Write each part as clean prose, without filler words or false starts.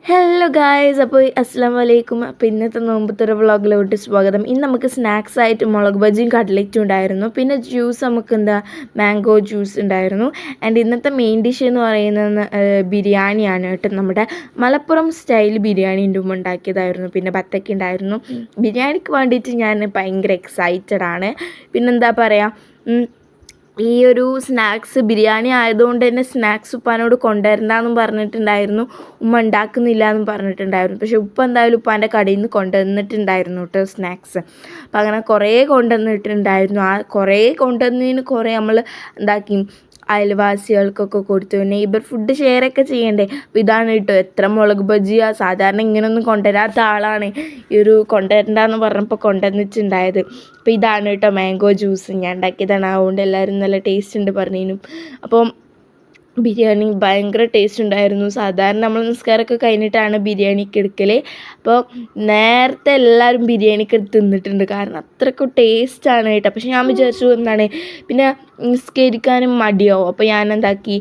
Hello guys, അപ്പോൾ അസ്സലാമു അലൈക്കും. അപ്പോൾ ഇന്നത്തെ നോമ്പുതുറ വ്ളോഗിലോട്ട് സ്വാഗതം. ഇന്ന് നമുക്ക് സ്നാക്സ് ആയിട്ട് മുളക് ബജിയും കട്ലറ്റും ഉണ്ടായിരുന്നു. പിന്നെ ജ്യൂസ് നമുക്ക് മാംഗോ ജ്യൂസ് ഉണ്ടായിരുന്നു. ആൻഡ് ഇന്നത്തെ മെയിൻ ഡിഷ് എന്ന് പറയുന്നത് ബിരിയാണിയാണ് കേട്ടോ. നമ്മുടെ മലപ്പുറം സ്റ്റൈൽ ബിരിയാണി എൻ്റെ ഉമ്മ ഉണ്ടാക്കിയതായിരുന്നു. പിന്നെ ബത്തക്ക ഉണ്ടായിരുന്നു. ബിരിയാണിക്ക് വേണ്ടിയിട്ട് ഞാൻ ഭയങ്കര എക്സൈറ്റഡ് ആണ്. പിന്നെന്താ പറയുക, ഈ ഒരു സ്നാക്സ് ബിരിയാണി ആയതുകൊണ്ട് തന്നെ സ്നാക്സ് ഉപ്പാനോട് കൊണ്ടുവരണ്ടെന്നും പറഞ്ഞിട്ടുണ്ടായിരുന്നു. ഉമ്മ ഉണ്ടാക്കുന്നില്ല എന്നും പറഞ്ഞിട്ടുണ്ടായിരുന്നു. പക്ഷേ ഉപ്പ എന്തായാലും ഉപ്പാൻ്റെ കടയിൽ നിന്ന് കൊണ്ടുവന്നിട്ടുണ്ടായിരുന്നു കേട്ടോ സ്നാക്സ്. അപ്പം അങ്ങനെ കുറേ കൊണ്ടുവന്നിട്ടുണ്ടായിരുന്നു. ആ കുറേ കൊണ്ടുവന്നതിന് കുറേ നമ്മൾ എന്താക്കി അയൽവാസികൾക്കൊക്കെ കൊടുത്തു. നെയ്ബർ ഫുഡ് ഷെയറൊക്കെ ചെയ്യണ്ടേ. അപ്പോൾ ഇതാണ് കേട്ടോ എത്ര മുളക് ബജിയാണ്. സാധാരണ ഇങ്ങനെയൊന്നും കൊണ്ടുവരാത്ത ആളാണ് ഈ ഒരു കൊണ്ടുവരണ്ടെന്ന് പറഞ്ഞപ്പോൾ കൊണ്ടുവന്നിട്ടുണ്ടായത്. അപ്പോൾ ഇതാണ് കേട്ടോ മാംഗോ ജ്യൂസ് ഞാൻ ഉണ്ടാക്കിയതാണ്. അതുകൊണ്ട് എല്ലാവരും നല്ല ടേസ്റ്റ് ഉണ്ട് പറഞ്ഞതിനും. അപ്പം ബിരിയാണി ഭയങ്കര ടേസ്റ്റ് ഉണ്ടായിരുന്നു. സാധാരണ നമ്മൾ നിസ്കാരമൊക്കെ കഴിഞ്ഞിട്ടാണ് ബിരിയാണിക്ക് എടുക്കൽ. അപ്പോൾ നേരത്തെ എല്ലാവരും ബിരിയാണിക്ക് എടുത്ത് തിന്നിട്ടുണ്ട്, കാരണം അത്രയ്ക്കും ടേസ്റ്റാണ് കേട്ടോ. പക്ഷെ ഞാൻ വിചാരിച്ചു പിന്നെ നിസ്കരിക്കാനും മടിയാവും. അപ്പോൾ ഞാൻ എന്താക്കി,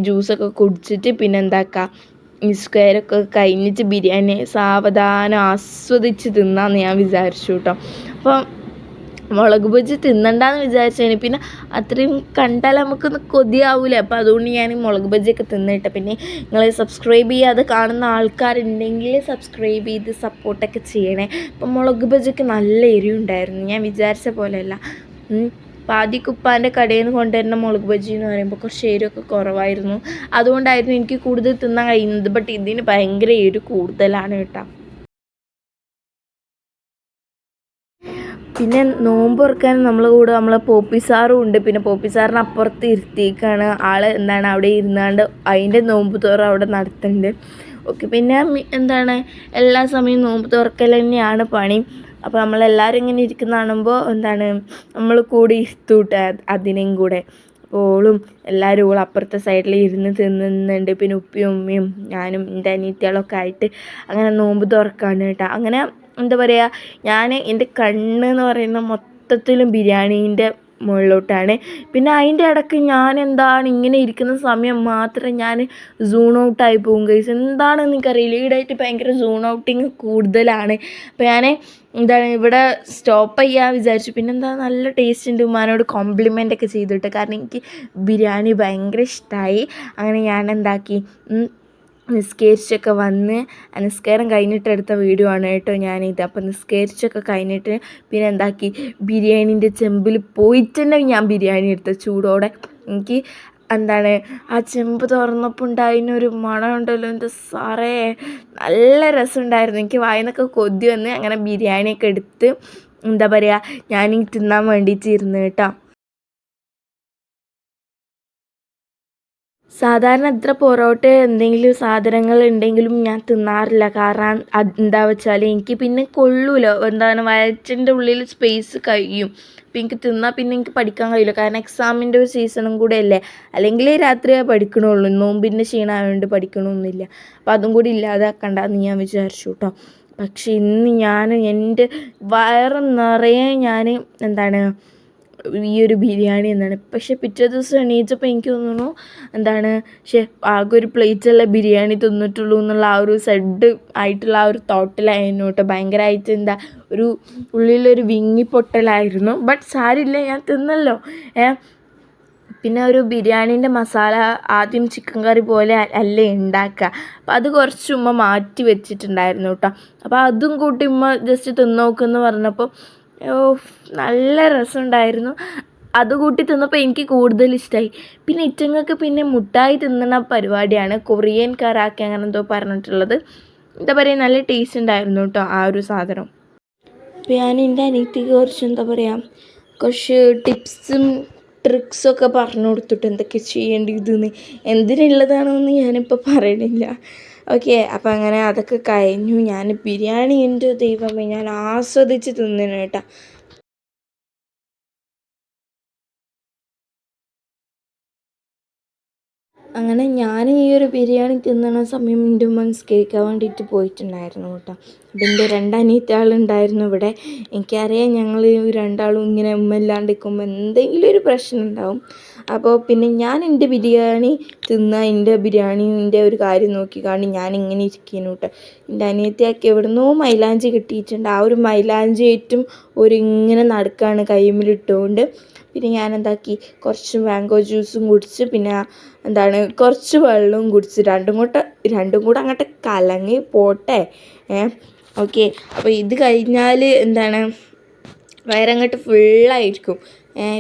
ജ്യൂസൊക്കെ കുടിച്ചിട്ട് പിന്നെ എന്താക്കുക, നിസ്കാരമൊക്കെ കഴിഞ്ഞിട്ട് ബിരിയാണി സാവധാനം ആസ്വദിച്ച് തിന്നാമെന്ന് ഞാൻ വിചാരിച്ചു കേട്ടോ. അപ്പോൾ മുളക് ബജി തിന്നണ്ടെന്ന് വിചാരിച്ചതിന് പിന്നെ അത്രയും കണ്ടാൽ നമുക്കൊന്ന് കൊതിയാവൂലേ. അപ്പോൾ അതുകൊണ്ട് ഞാൻ മുളക് ബജിയൊക്കെ തിന്നിട്ട്. പിന്നെ നിങ്ങൾ സബ്സ്ക്രൈബ് ചെയ്യാതെ കാണുന്ന ആൾക്കാരുണ്ടെങ്കിൽ സബ്സ്ക്രൈബ് ചെയ്ത് സപ്പോർട്ടൊക്കെ ചെയ്യണേ. അപ്പം മുളക് ബജിക്ക് നല്ല എരിവുണ്ടായിരുന്നു, ഞാൻ വിചാരിച്ച പോലെയല്ല. പാതിക്കുപ്പാൻ്റെ കടയിൽ നിന്ന് കൊണ്ടുവരുന്ന മുളക് ബജി എന്ന് പറയുമ്പോൾ കുറച്ച് എരിവൊക്കെ കുറവായിരുന്നു. അതുകൊണ്ടായിരുന്നു എനിക്ക് കൂടുതൽ തിന്നാൻ കഴിയുന്നത്. ബട്ട് ഇതിന് ഭയങ്കര എരിവ് കൂടുതലാണ് കേട്ടോ. പിന്നെ നോമ്പ് തുറക്കാൻ നമ്മളെ കൂടെ നമ്മളെ പോപ്പി സാറും ഉണ്ട്. പിന്നെ പോപ്പി സാറിന് അപ്പുറത്ത് ഇരുത്തിയേക്കാണ് ആൾ. അവിടെ ഇരുന്നാണ്ട് അതിൻ്റെ നോമ്പ് തുറ അവിടെ നടത്തുന്നുണ്ട്. ഓക്കെ, പിന്നെ എല്ലാ സമയവും നോമ്പ് തുറക്കൽ തന്നെയാണ് പണി. അപ്പോൾ നമ്മളെല്ലാവരും ഇങ്ങനെ ഇരിക്കുന്ന കാണുമ്പോൾ നമ്മൾ കൂടി ഇരുത്തൂട്ട അതിനെയും കൂടെ. ഓളും എല്ലാവരും അപ്പുറത്തെ സൈഡിൽ ഇരുന്ന് തിന്നുന്നുണ്ട്. പിന്നെ ഉപ്പയും ഉമ്മയും ഞാനും എൻ്റെ അനിയത്തികളൊക്കെ ആയിട്ട് അങ്ങനെ നോമ്പ് തുറക്കാണ് കേട്ടോ. അങ്ങനെ എന്താ പറയുക, ഞാൻ എൻ്റെ കണ്ണെന്ന് പറയുന്ന മൊത്തത്തിലും ബിരിയാണീൻ്റെ മുകളിലോട്ടാണ്. പിന്നെ അതിൻ്റെ ഇടയ്ക്ക് ഞാൻ ഇങ്ങനെ ഇരിക്കുന്ന സമയം മാത്രം ഞാൻ സൂൺ ഔട്ടായി പോകും ഗൈസ്. എന്താണെന്ന് എനിക്കറിയില്ല, ഈടായിട്ട് ഭയങ്കര സൂൺ ഔട്ടിങ് കൂടുതലാണ്. അപ്പോൾ ഞാൻ ഇവിടെ സ്റ്റോപ്പ് ചെയ്യാൻ വിചാരിച്ചു. പിന്നെന്താ, നല്ല ടേസ്റ്റ് ഉണ്ട്. ഉമ്മാനോട് കോംപ്ലിമെൻ്റ് ഒക്കെ ചെയ്തിട്ട്, കാരണം എനിക്ക് ബിരിയാണി ഭയങ്കര ഇഷ്ടമായി. അങ്ങനെ ഞാൻ എന്താക്കി, നിസ്കരിച്ചൊക്കെ വന്ന്, നിസ്കാരം കഴിഞ്ഞിട്ട് എടുത്ത വീഡിയോ ആണ് കേട്ടോ ഞാനിത്. അപ്പോൾ നിസ്കരിച്ചൊക്കെ കഴിഞ്ഞിട്ട് പിന്നെ എന്താക്കി, ബിരിയാണീൻ്റെ ചെമ്പിൽ പോയിട്ട് തന്നെ ഞാൻ ബിരിയാണി എടുത്ത ചൂടോടെ. എനിക്ക് ആ ചെമ്പ് തുറന്നപ്പോൾ ഉണ്ടായിരുന്നൊരു മണം ഉണ്ടല്ലോ, എൻ്റെ സാറേ നല്ല രസമുണ്ടായിരുന്നു. എനിക്ക് വായിന്നൊക്കെ കൊതി വന്ന് അങ്ങനെ ബിരിയാണിയൊക്കെ എടുത്ത് എന്താ പറയുക, ഞാൻ തിന്നാൻ വേണ്ടിയിട്ട് ഇരുന്ന് കേട്ടോ. സാധാരണ എത്ര പൊറോട്ട എന്തെങ്കിലും സാധനങ്ങൾ ഉണ്ടെങ്കിലും ഞാൻ തിന്നാറില്ല. കാരണം എന്താ വെച്ചാൽ എനിക്ക് പിന്നെ കൊള്ളൂല. വയറ്റിൻ്റെ ഉള്ളിൽ സ്പേസ് കഴിയും. അപ്പം എനിക്ക് തിന്നാൽ പിന്നെ എനിക്ക് പഠിക്കാൻ കഴിയില്ല. കാരണം എക്സാമിൻ്റെ ഒരു സീസണും കൂടെ അല്ലേ. അല്ലെങ്കിൽ രാത്രിയേ പഠിക്കണുള്ളൂ. നോമ്പിൻ്റെ ക്ഷീണമായതുകൊണ്ട് പഠിക്കണമൊന്നുമില്ല. അപ്പോൾ അതും കൂടി ഇല്ലാതാക്കണ്ടെന്ന് ഞാൻ വിചാരിച്ചു കേട്ടോ. പക്ഷേ ഇന്ന് ഞാൻ എൻ്റെ വയറ് നിറയെ ഞാൻ ഈ ഒരു ബിരിയാണി പക്ഷേ പിറ്റേ ദിവസം എണീറ്റപ്പോൾ എനിക്ക് തോന്നുന്നു ആകെ ഒരു പ്ലേറ്റുള്ള ബിരിയാണി തിന്നിട്ടുള്ളൂ എന്നുള്ള ആ ഒരു സെഡ് ആയിട്ടുള്ള ആ ഒരു തോട്ടിലായിരുന്നു കേട്ടോ. ഭയങ്കരമായിട്ട് ഒരു ഉള്ളിലൊരു വിങ്ങിപ്പൊട്ടലായിരുന്നു. ബട്ട് സാരില്ല, ഞാൻ തിന്നല്ലോ. പിന്നെ ഒരു ബിരിയാണീൻ്റെ മസാല ആദ്യം ചിക്കൻ കറി പോലെ അല്ലേ ഉണ്ടാക്കുക. അപ്പോൾ അത് കുറച്ച് ഉമ്മ മാറ്റി വെച്ചിട്ടുണ്ടായിരുന്നു കേട്ടോ. അപ്പോൾ അതും കൂട്ടി ഉമ്മ ജസ്റ്റ് തിന്ന് നോക്കുമെന്ന് പറഞ്ഞപ്പോൾ നല്ല രസമുണ്ടായിരുന്നു. അത് കൂട്ടി തിന്നപ്പോൾ എനിക്ക് കൂടുതൽ ഇഷ്ടമായി. പിന്നെ ഇറ്റങ്ങൾക്ക് പിന്നെ മുട്ടായി തിന്നുന്ന പരിപാടിയാണ്, കൊറിയൻ കറാക്കി അങ്ങനെ എന്തോ പറഞ്ഞിട്ടുള്ളത്. എന്താ പറയുക, നല്ല ടേസ്റ്റ് ഉണ്ടായിരുന്നു കേട്ടോ ആ ഒരു സാധനം. അപ്പോൾ ഞാൻ എൻ്റെ അനിയത്തിക്ക് കുറച്ച് ടിപ്സും ട്രിക്സൊക്കെ പറഞ്ഞു കൊടുത്തിട്ട് എന്തൊക്കെ ചെയ്യേണ്ടതെന്ന്, എന്തിനുള്ളതാണെന്ന് ഞാനിപ്പോൾ പറയണില്ല. ഓക്കെ, അപ്പോൾ അങ്ങനെ അതൊക്കെ കഴിഞ്ഞു. ഞാൻ ബിരിയാണി എൻ്റെ ദൈവമേ ഞാൻ ആസ്വദിച്ച് തിന്നണം കേട്ടോ. അങ്ങനെ ഞാൻ ഈ ഒരു ബിരിയാണി തിന്നണ സമയം എൻ്റെ ഉമ്മ നിസ്കരിക്കാൻ വേണ്ടിയിട്ട് പോയിട്ടുണ്ടായിരുന്നു കേട്ടോ. അപ്പം എൻ്റെ രണ്ടനിയത്തികളുണ്ടായിരുന്നു ഇവിടെ. എനിക്കറിയാം ഞങ്ങൾ രണ്ടാളും ഇങ്ങനെ ഉമ്മ ഇല്ലാണ്ടിരിക്കുമ്പോൾ എന്തെങ്കിലും ഒരു പ്രശ്നം ഉണ്ടാവും. അപ്പോൾ പിന്നെ ഞാൻ എൻ്റെ ബിരിയാണി എൻ്റെ ബിരിയാണീൻ്റെ ഒരു കാര്യം നോക്കിക്കാണ്ട് ഞാനിങ്ങനെ ഇരിക്കുന്നു കേട്ടോ. എൻ്റെ അനിയത്തിയാക്കി എവിടുന്നോ മൈലാഞ്ചി കിട്ടിയിട്ടുണ്ട്. ആ ഒരു മൈലാഞ്ചി ഏറ്റവും ഇങ്ങനെ നടക്കുകയാണ് കൈമിലിട്ടുകൊണ്ട്. പിന്നെ ഞാൻ എന്താക്കി, കുറച്ച് മാംഗോ ജ്യൂസും കുടിച്ച്, പിന്നെ കുറച്ച് വെള്ളവും കുടിച്ച് രണ്ടും കൂടെ അങ്ങോട്ട് കലങ്ങി പോട്ടെ. ഓക്കെ. അപ്പോൾ ഇത് കഴിഞ്ഞാൽ വയറങ്ങോട്ട് ഫുള്ളായിരിക്കും.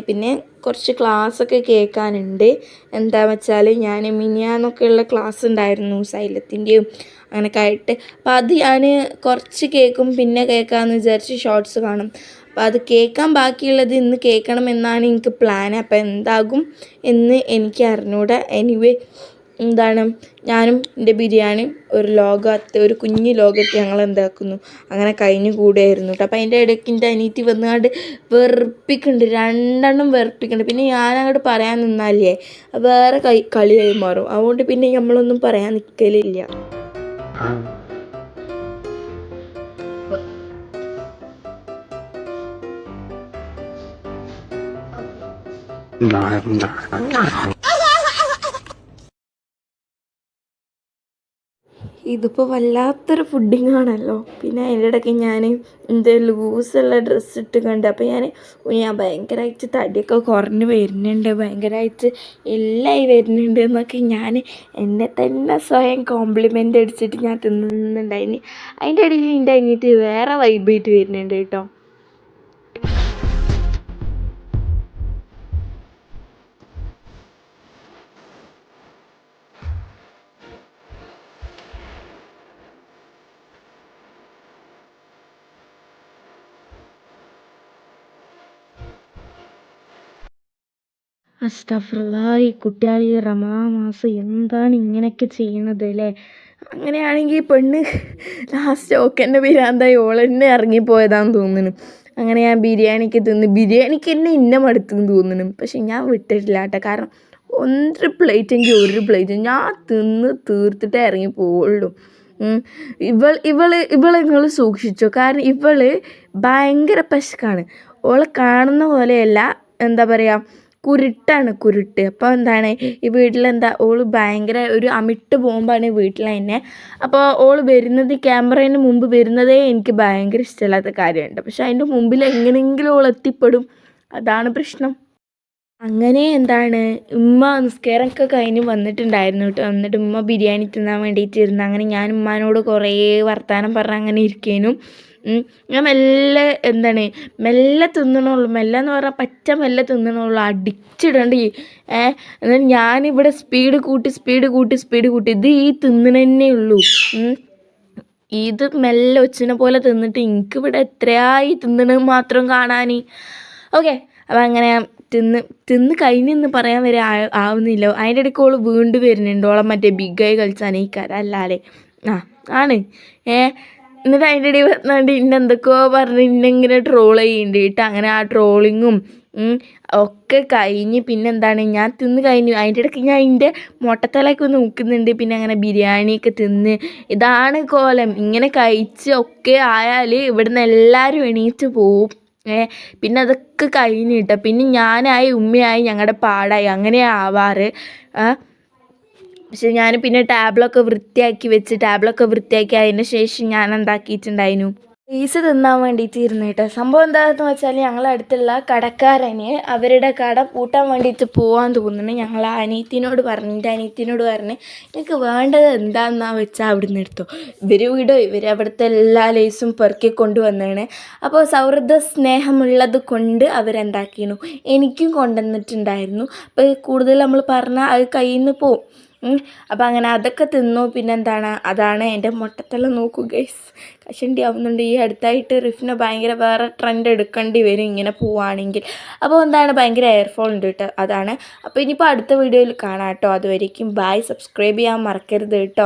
പിന്നെ കുറച്ച് ക്ലാസ്സൊക്കെ കേൾക്കാനുണ്ട്. എന്താണെന്ന് വെച്ചാൽ ഞാൻ മിനിയാന്നൊക്കെയുള്ള ക്ലാസ് ഉണ്ടായിരുന്നു സൈലത്തിൻ്റെയും അങ്ങനെയൊക്കെ ആയിട്ട്. അപ്പോൾ അത് ഞാൻ കുറച്ച് കേൾക്കും, പിന്നെ കേൾക്കാമെന്ന് വിചാരിച്ച് ഷോർട്സ് കാണും. അപ്പോൾ അത് കേൾക്കാൻ ബാക്കിയുള്ളത് ഇന്ന് കേൾക്കണമെന്നാണ് എനിക്ക് പ്ലാൻ. അപ്പോൾ എന്താകും എന്ന് എനിക്ക് അറിഞ്ഞൂടാ. എനിവേ ഞാനും എൻ്റെ ബിരിയാണി ഒരു കുഞ്ഞു ലോകത്ത് ഞങ്ങൾ എന്താക്കുന്നു അങ്ങനെ കഴിഞ്ഞു കൂടെയായിരുന്നു കേട്ടോ. അപ്പോൾ അതിൻ്റെ ഇടയ്ക്ക് എൻ്റെ അനിയത്തി വന്നുകൊണ്ട് വെറുപ്പിക്കുന്നുണ്ട്, രണ്ടെണ്ണം വെറുപ്പിക്കുന്നുണ്ട്. പിന്നെ ഞാനങ്ങോട്ട് പറയാൻ നിന്നാലേ വേറെ കളിയായി മാറും. അതുകൊണ്ട് പിന്നെ നമ്മളൊന്നും പറയാൻ നിൽക്കലില്ല. ഇതിപ്പോൾ വല്ലാത്തൊരു ഫുഡിങ് ആണല്ലോ. പിന്നെ അതിൻ്റെ ഇടയ്ക്ക് ഞാൻ ലൂസുള്ള ഡ്രസ്സ് ഇട്ട് കണ്ട്. അപ്പോൾ ഞാൻ ഭയങ്കരമായിട്ട് തടിയൊക്കെ കുറഞ്ഞ് വരുന്നുണ്ട്, ഭയങ്കരമായിട്ട് എല്ലായി വരുന്നുണ്ട് എന്നൊക്കെ ഞാൻ എന്നെ തന്നെ സ്വയം കോംപ്ലിമെൻ്റ് അടിച്ചിട്ട് ഞാൻ തിന്നുന്നുണ്ടായിന്. അതിൻ്റെ ഇടയിൽ എൻ്റെ അനിയത്തി വേറെ വൈബായിട്ട് വരുന്നുണ്ട് കേട്ടോ. അസ്തഗ്ഫിറുല്ലാഹ്, ഈ കുട്ടികൾ ഈ റമദാൻ മാസം എന്താണ് ഇങ്ങനെയൊക്കെ ചെയ്യണത് അല്ലേ? അങ്ങനെയാണെങ്കിൽ പെണ്ണ് ലാസ്റ്റ് ഓക്കെന്നെ പിരാന്തായി ഓളെന്നെ ഇറങ്ങിപ്പോയതാന്ന് തോന്നുന്നു. അങ്ങനെ ഞാൻ ബിരിയാണിക്ക് തന്നെ ഇന്ന മടുത്തെന്ന് തോന്നുന്നു. പക്ഷെ ഞാൻ വിട്ടിട്ടില്ല കേട്ടോ. കാരണം ഒരു പ്ലേറ്റെങ്കിൽ ഒരു പ്ലേറ്റ് ഞാൻ തീർത്തിട്ടേ ഇറങ്ങി പോവുള്ളൂ. ഇവളെ നിങ്ങൾ സൂക്ഷിച്ചോ. കാരണം ഭയങ്കര പശക്കാണ്. ഓളെ കാണുന്ന പോലെയല്ല, എന്താ പറയുക, കുരുട്ടാണ്. അപ്പോൾ ഈ ഓള് ഭയങ്കര ഒരു അമിട്ട് പോകുമ്പോഴാണ് വീട്ടിൽ തന്നെ. അപ്പോൾ ഓള് ക്യാമറേന് മുമ്പ് വരുന്നതേ എനിക്ക് ഭയങ്കര ഇഷ്ടമില്ലാത്ത കാര്യമുണ്ട്. പക്ഷെ അതിൻ്റെ മുമ്പിൽ എങ്ങനെയെങ്കിലും ഓൾ എത്തിപ്പെടും, അതാണ് പ്രശ്നം. അങ്ങനെ ഉമ്മ നിസ്കാരമൊക്കെ കഴിഞ്ഞ് വന്നിട്ടുണ്ടായിരുന്നു കേട്ടോ. എന്നിട്ട് ഉമ്മ ബിരിയാണി തിന്നാൻ വേണ്ടിയിട്ടിരുന്നു. അങ്ങനെ ഞാൻ ഉമ്മാനോട് കുറേ വർത്താനം പറഞ്ഞ് അങ്ങനെ ഇരിക്കേനും. ഞാൻ മെല്ലെ തിന്നണുള്ളൂ. മെല്ലെ എന്ന് പറഞ്ഞാൽ പറ്റ മെല്ലെ തിന്നണുള്ളൂ, അടിച്ചിടണ്ട്. എന്നിട്ട് ഞാനിവിടെ സ്പീഡ് കൂട്ടി ഇത് ഈ തിന്നണന്നേ ഉള്ളൂ. ഇത് മെല്ലെ ഒച്ചിനെ പോലെ തിന്നിട്ട് എനിക്കിവിടെ എത്രയായി തിന്നണത് മാത്രം കാണാൻ. ഓക്കെ. അപ്പം അങ്ങനെ തിന്ന് കഴിഞ്ഞെന്ന് പറയാൻ വരെ ആവുന്നില്ല. അതിൻ്റെ ഇടയ്ക്ക് ഓള് വീണ്ടും വരുന്നുണ്ട്. ഓളെ മറ്റേ ബിഗായി കളിച്ചാനേക്കാരം അല്ലാതെ ആണ്. എന്നിട്ട് അതിൻ്റെ ഇടയിൽ വന്നാണ്ട് എന്തൊക്കെയോ പറഞ്ഞ് ഇങ്ങനെ ട്രോൾ ചെയ്യുന്നുണ്ട് കേട്ടോ. അങ്ങനെ ആ ട്രോളിങ്ങും ഒക്കെ കഴിഞ്ഞ് പിന്നെ ഞാൻ തിന്ന് കഴിഞ്ഞു. അതിൻ്റെ ഇടയ്ക്ക് ഞാൻ എൻ്റെ മൊട്ടത്തലയൊക്കെ നോക്കുന്നുണ്ട്. പിന്നെ അങ്ങനെ ബിരിയാണിയൊക്കെ തിന്ന് ഇതാണ് കോലം. ഇങ്ങനെ കഴിച്ച് ഒക്കെ ആയാൽ ഇവിടുന്ന് എല്ലാവരും എണീറ്റ് പോവും. പിന്നെ അതൊക്കെ കഴിഞ്ഞ് കേട്ടോ. പിന്നെ ഞാനായി ഉമ്മയായി ഞങ്ങളുടെ പാടായി അങ്ങനെയാണ് ആവാറ്. പക്ഷെ ഞാൻ പിന്നെ ടാബിളൊക്കെ വൃത്തിയാക്കി അതിന് ശേഷം ഞാൻ എന്താക്കിയിട്ടുണ്ടായിരുന്നു, പീസ് തിന്നാൻ വേണ്ടിയിട്ട് ഇരുന്നു കേട്ടോ. സംഭവം എന്താണെന്ന് വെച്ചാൽ ഞങ്ങളടുത്തുള്ള കടക്കാരന് അവരുടെ കട പൂട്ടാൻ വേണ്ടിയിട്ട് പോകാൻ തോന്നുന്നു. ഞങ്ങൾ എൻ്റെ അനിയത്തിനോട് പറഞ്ഞ് എനിക്ക് വേണ്ടത് എന്താണെന്നാ വെച്ചാൽ അവിടുന്ന് എടുത്തോ. ഇവർ അവിടുത്തെ എല്ലാ ലേസും പെറുക്കി കൊണ്ടുവന്നാണ്. അപ്പോൾ സൗഹൃദ സ്നേഹമുള്ളത് കൊണ്ട് അവരെന്താക്കിയിരുന്നു, എനിക്കും കൊണ്ടുവന്നിട്ടുണ്ടായിരുന്നു. അപ്പോൾ കൂടുതൽ നമ്മൾ പറഞ്ഞാൽ അത് കയ്യിൽ നിന്ന് പോവും. അപ്പോൾ അങ്ങനെ അതൊക്കെ തിന്നു. പിന്നെ അതാണ് എൻ്റെ മൊട്ടത്തല നോക്കൂ ഗൈസ്, കഷണ്ടി ആവുന്നുണ്ട്. ഈ അടുത്തായിട്ട് റിഫിന് ഭയങ്കര വേറെ ട്രെൻഡ് എടുക്കേണ്ടി വരും ഇങ്ങനെ പോവുകയാണെങ്കിൽ. അപ്പോൾ ഭയങ്കര എയർഫോൾ ഉണ്ട് കേട്ടോ. അതാണ്. അപ്പോൾ ഇനിയിപ്പോൾ അടുത്ത വീഡിയോയിൽ കാണാം കേട്ടോ. അതുവരേക്കും ബൈ. സബ്സ്ക്രൈബ് ചെയ്യാൻ മറക്കരുത് കേട്ടോ.